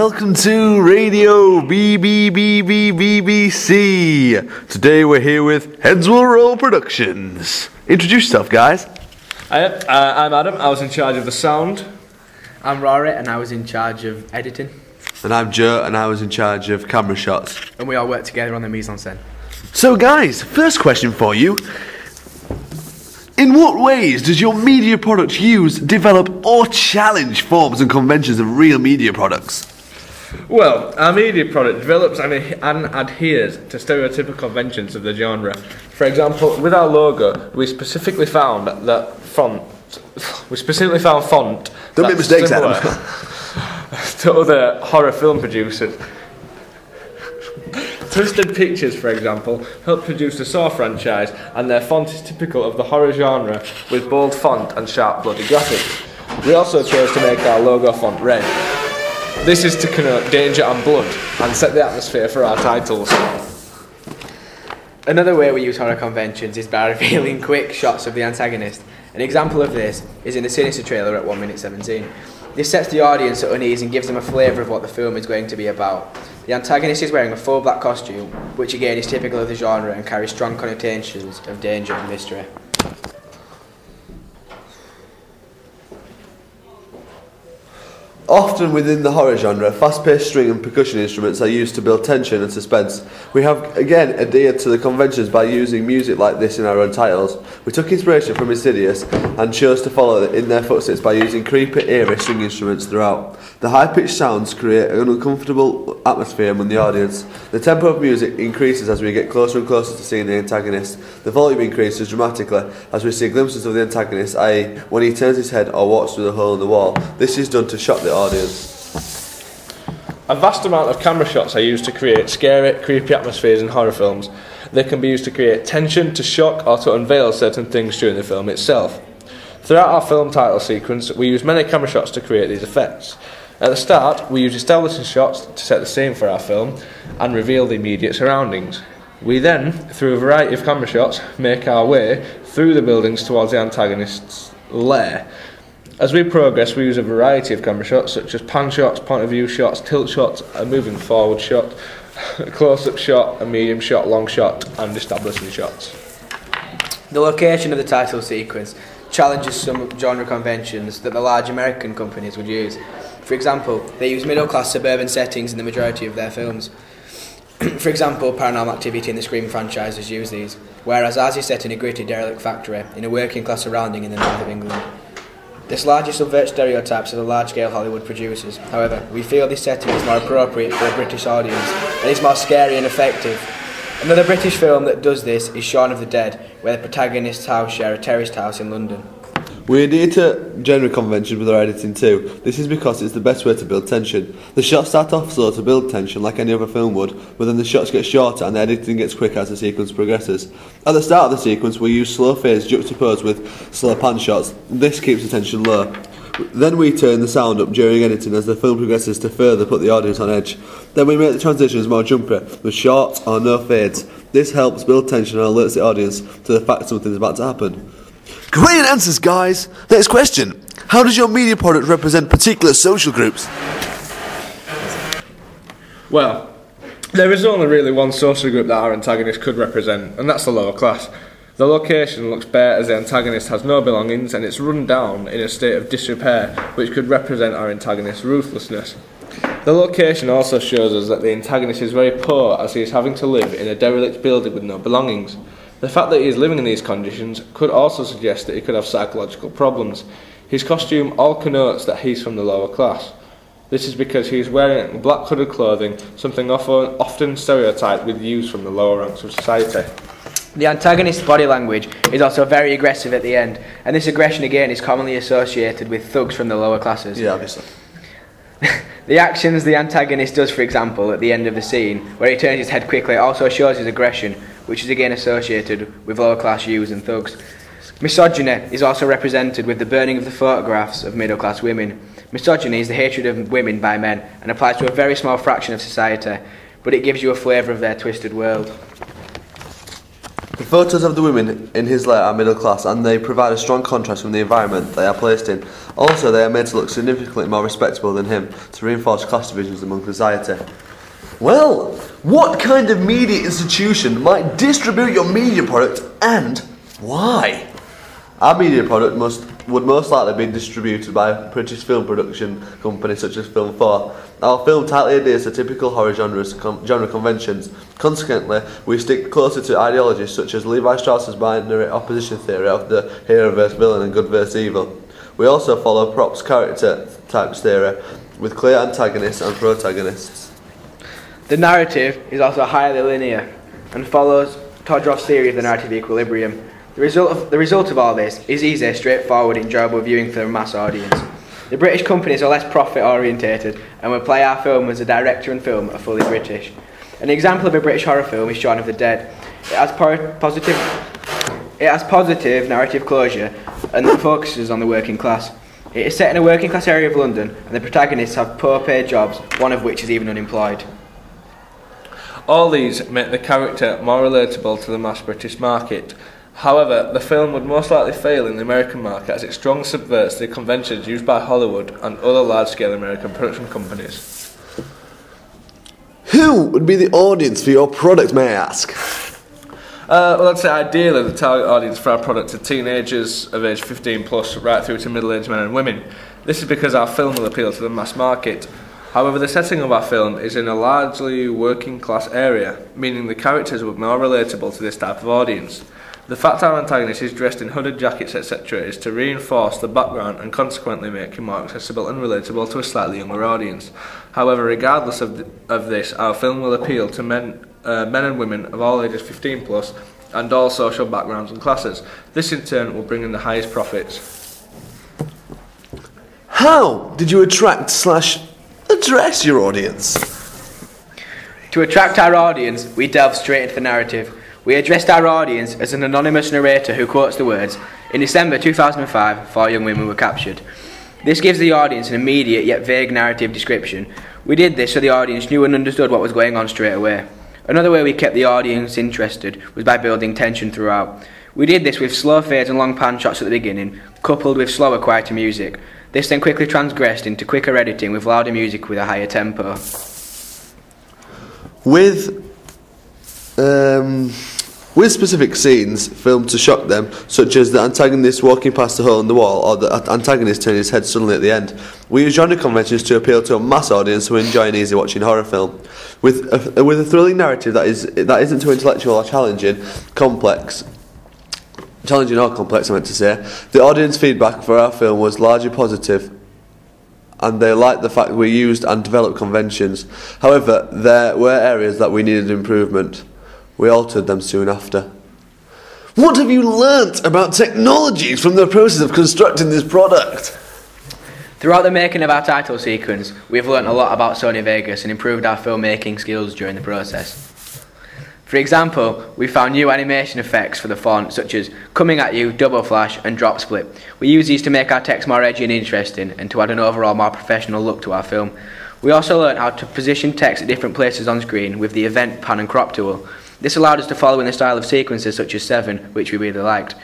welcome to Radio BBC. Today we're here with Heads Will Roll Productions. Introduce yourself, guys. I'm Adam, I was in charge of the sound. I'm Rory and I was in charge of editing. And I'm Joe and I was in charge of camera shots. And we all worked together on the mise-en-scène. So guys, first question for you. In what ways does your media product use, develop or challenge forms and conventions of real media products? Well, our media product develops and adheres to stereotypical conventions of the genre. For example, with our logo, we specifically found font. Don't make mistakes, Adam. To other horror film producers. Twisted Pictures, for example, helped produce the Saw franchise, and their font is typical of the horror genre with bold font and sharp bloody graphics. We also chose to make our logo font red. This is to connote danger and blood and set the atmosphere for our titles. Another way we use horror conventions is by revealing quick shots of the antagonist. An example of this is in the Sinister trailer at 1 minute 17. This sets the audience at unease and gives them a flavour of what the film is going to be about. The antagonist is wearing a full black costume, which again is typical of the genre and carries strong connotations of danger and mystery. Often within the horror genre, fast-paced string and percussion instruments are used to build tension and suspense. We have again adhered to the conventions by using music like this in our own titles. We took inspiration from Insidious and chose to follow in their footsteps by using creepy, eerie string instruments throughout. The high-pitched sounds create an uncomfortable atmosphere among the audience. The tempo of music increases as we get closer and closer to seeing the antagonist. The volume increases dramatically as we see glimpses of the antagonist, i.e. when he turns his head or walks through the hole in the wall. This is done to shock the audience. A vast amount of camera shots are used to create scary, creepy atmospheres in horror films. They can be used to create tension, to shock, or to unveil certain things during the film itself. Throughout our film title sequence, we use many camera shots to create these effects. At the start, we use establishing shots to set the scene for our film and reveal the immediate surroundings. We then, through a variety of camera shots, make our way through the buildings towards the antagonist's lair. As we progress, we use a variety of camera shots, such as pan shots, point of view shots, tilt shots, a moving forward shot, a close-up shot, a medium shot, long shot, and establishing shots. The location of the title sequence challenges some genre conventions that the large American companies would use. For example, they use middle-class suburban settings in the majority of their films. For example, Paranormal Activity and the Scream franchises use these, whereas ours is set in a gritty derelict factory in a working-class surrounding in the north of England. This largely subverts stereotypes of the large-scale Hollywood producers. However, we feel this setting is more appropriate for a British audience and is more scary and effective. Another British film that does this is Shaun of the Dead, where the protagonist's house share a terraced house in London. We adhere to genre conventions with our editing too. This is because it's the best way to build tension. The shots start off slow to build tension like any other film would, but then the shots get shorter and the editing gets quicker as the sequence progresses. At the start of the sequence we use slow fades juxtaposed with slow pan shots. This keeps the tension low. Then we turn the sound up during editing as the film progresses to further put the audience on edge. Then we make the transitions more jumpy, with short or no fades. This helps build tension and alerts the audience to the fact something is about to happen. Great answers, guys! Next question. How does your media product represent particular social groups? Well, there is only really one social group that our antagonist could represent, and that's the lower class. The location looks bare as the antagonist has no belongings and it's run down in a state of disrepair, which could represent our antagonist's ruthlessness. The location also shows us that the antagonist is very poor as he is having to live in a derelict building with no belongings. The fact that he is living in these conditions could also suggest that he could have psychological problems. His costume all connotes that he's from the lower class. This is because he is wearing black hooded clothing, something often stereotyped with youths from the lower ranks of society. The antagonist's body language is also very aggressive at the end, and this aggression again is commonly associated with thugs from the lower classes. Yeah, obviously. The actions the antagonist does, for example, at the end of the scene, where he turns his head quickly, also shows his aggression, which is again associated with lower class youths and thugs. Misogyny is also represented with the burning of the photographs of middle class women. Misogyny is the hatred of women by men and applies to a very small fraction of society, but it gives you a flavour of their twisted world. The photos of the women in his lair are middle class, and they provide a strong contrast from the environment they are placed in. Also, they are made to look significantly more respectable than him, to reinforce class divisions among society. Well, what kind of media institution might distribute your media product, and why? Our media product would most likely be distributed by a British film production company such as Film 4. Our film tightly adheres to typical horror genre conventions. Consequently, we stick closer to ideologies such as Levi Strauss's binary opposition theory of the hero versus villain and good versus evil. We also follow Propp's character types theory, with clear antagonists and protagonists. The narrative is also highly linear and follows Todorow's theory of the narrative equilibrium. The result of all this is easy, straightforward, enjoyable viewing for a mass audience. The British companies are less profit orientated and will play our film as the director and film are fully British. An example of a British horror film is Shaun of the Dead. It has positive narrative closure and that focuses on the working class. It is set in a working class area of London and the protagonists have poor paid jobs, one of which is even unemployed. All these make the character more relatable to the mass British market. However, the film would most likely fail in the American market as it strongly subverts the conventions used by Hollywood and other large-scale American production companies. Who would be the audience for your product, may I ask? Well, I'd say ideally the target audience for our product are teenagers of age 15 plus right through to middle-aged men and women. This is because our film will appeal to the mass market. However, the setting of our film is in a largely working class area, meaning the characters would be more relatable to this type of audience. The fact our antagonist is dressed in hooded jackets, etc. is to reinforce the background and consequently make him more accessible and relatable to a slightly younger audience. However, regardless of this, our film will appeal to men and women of all ages 15 plus and all social backgrounds and classes. This in turn will bring in the highest profits. How did you attract/address your audience? To attract our audience, we delve straight into the narrative. We addressed our audience as an anonymous narrator who quotes the words, "In December 2005, 4 young women were captured." This gives the audience an immediate yet vague narrative description. We did this so the audience knew and understood what was going on straight away. Another way we kept the audience interested was by building tension throughout. We did this with slow fades and long pan shots at the beginning, coupled with slower, quieter music. This then quickly transgressed into quicker editing with louder music with a higher tempo. With specific scenes filmed to shock them, such as the antagonist walking past a hole in the wall or the antagonist turning his head suddenly at the end, we use genre conventions to appeal to a mass audience who enjoy an easy watching horror film. With a thrilling narrative that isn't too intellectual or challenging or complex, I meant to say, the audience feedback for our film was largely positive, and they liked the fact we used and developed conventions. However, there were areas that we needed improvement. We altered them soon after. What have you learnt about technology from the process of constructing this product? Throughout the making of our title sequence, we have learnt a lot about Sony Vegas and improved our filmmaking skills during the process. For example, we found new animation effects for the font, such as coming at you, double flash and drop split. We use these to make our text more edgy and interesting and to add an overall more professional look to our film. We also learnt how to position text at different places on screen with the event pan and crop tool. This allowed us to follow in the style of sequences such as 7, which we really liked.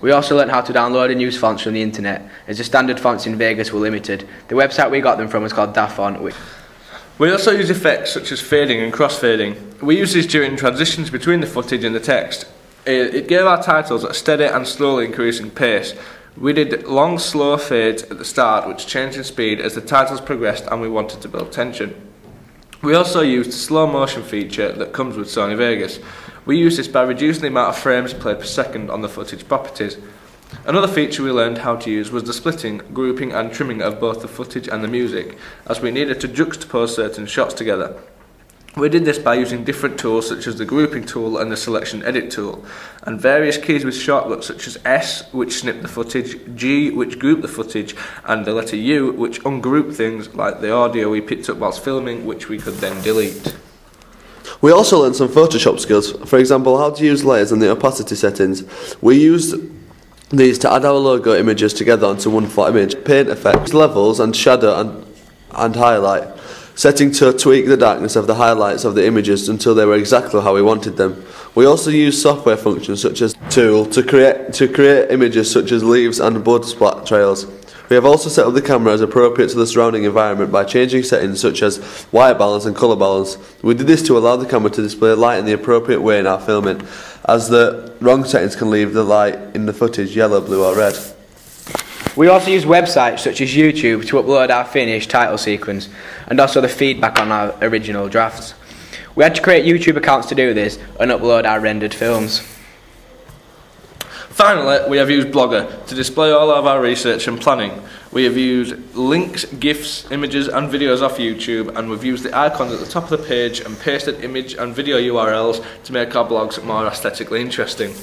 We also learnt how to download and use fonts from the internet, as the standard fonts in Vegas were limited. The website we got them from was called DaFont. We also use effects such as fading and crossfading. We use these during transitions between the footage and the text. It gave our titles a steady and slowly increasing pace. We did long, slow fades at the start, which changed in speed as the titles progressed and we wanted to build tension. We also used the slow motion feature that comes with Sony Vegas. We used this by reducing the amount of frames played per second on the footage properties. Another feature we learned how to use was the splitting, grouping and trimming of both the footage and the music, as we needed to juxtapose certain shots together. We did this by using different tools such as the grouping tool and the selection edit tool, and various keys with shortcuts such as S, which snip the footage, G, which group the footage, and the letter U, which ungroup things like the audio we picked up whilst filming, which we could then delete. We also learned some Photoshop skills, for example how to use layers and the opacity settings. We used these to add our logo images together onto one flat image, paint effects, levels and shadow and highlight. setting to tweak the darkness of the highlights of the images until they were exactly how we wanted them. We also used software functions such as Tool to create images such as leaves and blood splat trails. We have also set up the camera as appropriate to the surrounding environment by changing settings such as white balance and colour balance. We did this to allow the camera to display light in the appropriate way in our filming, as the wrong settings can leave the light in the footage yellow, blue or red. We also use websites such as YouTube to upload our finished title sequence and also the feedback on our original drafts. We had to create YouTube accounts to do this and upload our rendered films. Finally, we have used Blogger to display all of our research and planning. We have used links, GIFs, images and videos off YouTube, and we've used the icons at the top of the page and pasted image and video URLs to make our blogs more aesthetically interesting.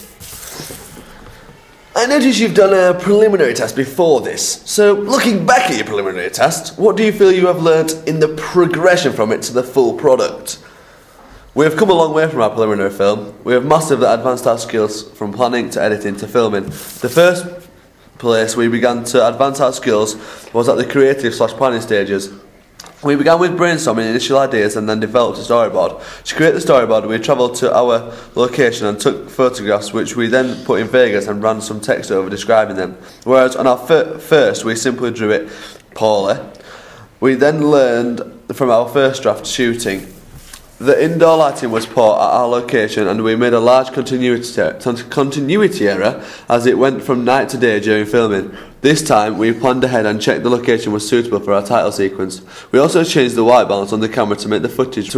I notice you've done a preliminary test before this, so looking back at your preliminary test, what do you feel you have learnt in the progression from it to the full product? We have come a long way from our preliminary film. We have massively advanced our skills from planning to editing to filming. The first place we began to advance our skills was at the creative/planning stages. We began with brainstorming initial ideas and then developed a storyboard. To create the storyboard, we travelled to our location and took photographs, which we then put in Vegas and ran some text over describing them. Whereas on our first, we simply drew it poorly. We then learned from our first draft shooting. The indoor lighting was poor at our location, and we made a large continuity error as it went from night to day during filming. This time, we planned ahead and checked the location was suitable for our title sequence. We also changed the white balance on the camera to make the footage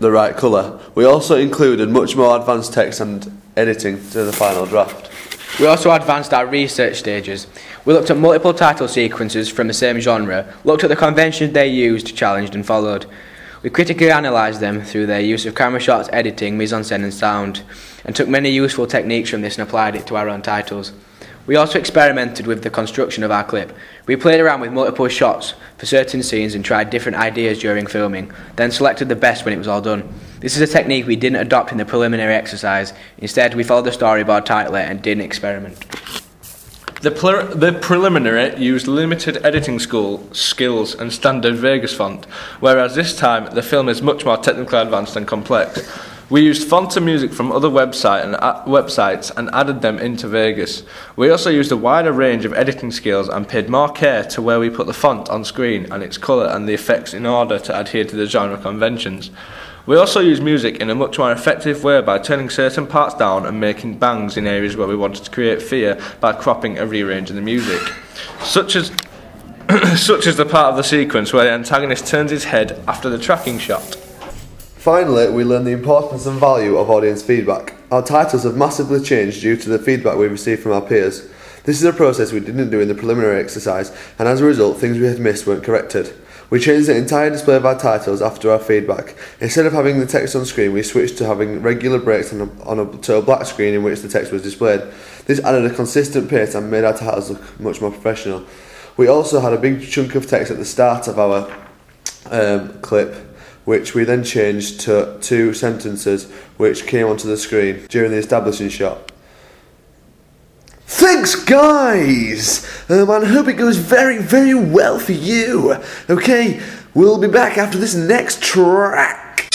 the right colour. We also included much more advanced text and editing to the final draft. We also advanced our research stages. We looked at multiple title sequences from the same genre, looked at the conventions they used, challenged and followed. We critically analysed them through their use of camera shots, editing, mise-en-scène and sound, and took many useful techniques from this and applied it to our own titles. We also experimented with the construction of our clip. We played around with multiple shots for certain scenes and tried different ideas during filming, then selected the best when it was all done. This is a technique we didn't adopt in the preliminary exercise. Instead, we followed the storyboard tightly and didn't experiment. The preliminary used limited editing skills and standard Vegas font, whereas this time the film is much more technically advanced and complex. We used font and music from other websites and added them into Vegas. We also used a wider range of editing skills and paid more care to where we put the font on screen and its colour and the effects in order to adhere to the genre conventions. We also used music in a much more effective way by turning certain parts down and making bangs in areas where we wanted to create fear by cropping and rearranging the music. Such as the part of the sequence where the antagonist turns his head after the tracking shot. Finally, we learned the importance and value of audience feedback. Our titles have massively changed due to the feedback we received from our peers. This is a process we didn't do in the preliminary exercise, and as a result, things we had missed weren't corrected. We changed the entire display of our titles after our feedback. Instead of having the text on screen, we switched to having regular breaks to a black screen in which the text was displayed. This added a consistent pace and made our titles look much more professional. We also had a big chunk of text at the start of our clip, which we then changed to 2 sentences which came onto the screen during the establishing shot. Thanks guys! I hope it goes very, very well for you. Okay, we'll be back after this next track.